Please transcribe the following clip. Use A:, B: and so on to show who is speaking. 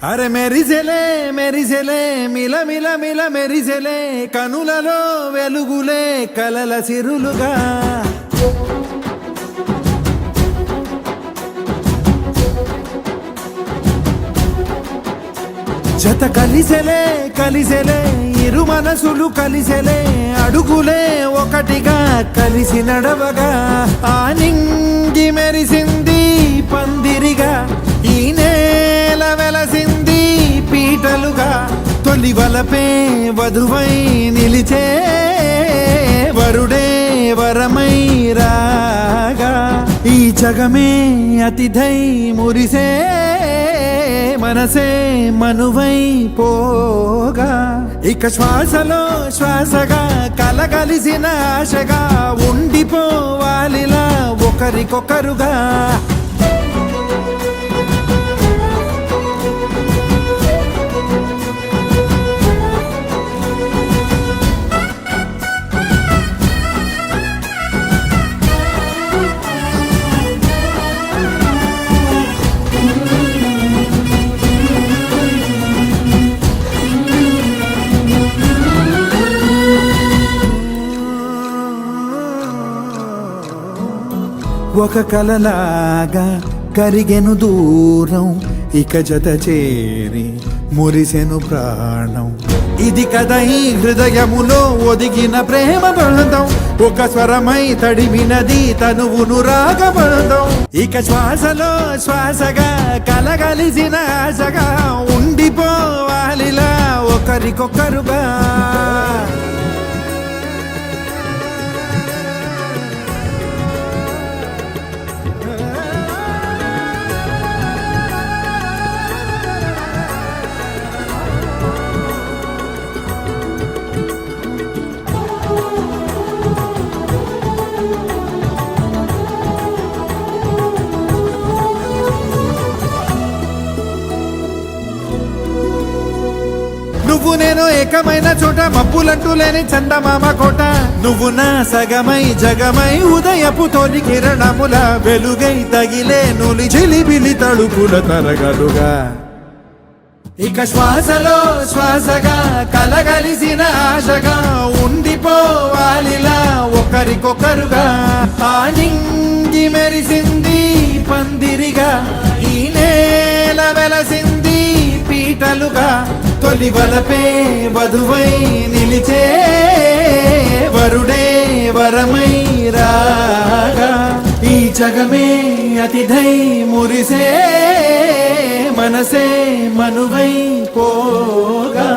A: అరే మెరిసెలే మెరిసెలే మిల మిల మిల మెరిసెలే కనులలో వెలుగులే కలల సిరులుగా జత కలిసెలే కలిసెలే ఇరు మనసులు కలిసెలే అడుగులే ఒకటిగా కలిసి నడవగా ఆ నింగి మెరిసింది పందిరిగా ఈ నేల వెలసింది పీటలుగా తొలి వలపే వధువై నిలిచే వరుడే వరమై రాగా ఈ జగమే అతిథై మురిసే మనసే మనువై పోగా ఇక శ్వాసలో శ్వాసగా కలగలిసిన ఆశగా ఉండిపోవాలిలా ఒకరికొకరుగా ఒక కలలాగా కరిగెను దూరం ఇక జత చేరి మురిసెను ప్రాణం ఇది కదా ఈ హృదయములో ఒదిగిన ప్రేమ బంధం ఒక స్వరమై తడిమినది తనువును రాగబంధం ఇక శ్వాసలో శ్వాసగా కలగలిసిన ఆశగా ఉండిపోవాలిలా ఒకరికొకరుగా నువ్వు నేను ఏకమైన చోట మబ్బులంటూ లేని చందమామ కోట నువ్వు నా సగమై జగమై ఉదయపు తోలి కిరణముల వెలుగై తగిలే నులి చిలిబిలి తడుపుల తరగలుగా ఇక శ్వాసలో శ్వాసగా కలగలిసిన ఆశగా ఉండిపోవాలిలా ఒకరికొకరుగా ఆ నింగి మెరిసింది పందిరిగా ఈ నేల వెలసింది పీటలుగా తొలి వలపే వధువై నిలిచే వరుడే వరమై రాగా ఈ జగమే అతిథై మురిసే మనసే మనువై పోగా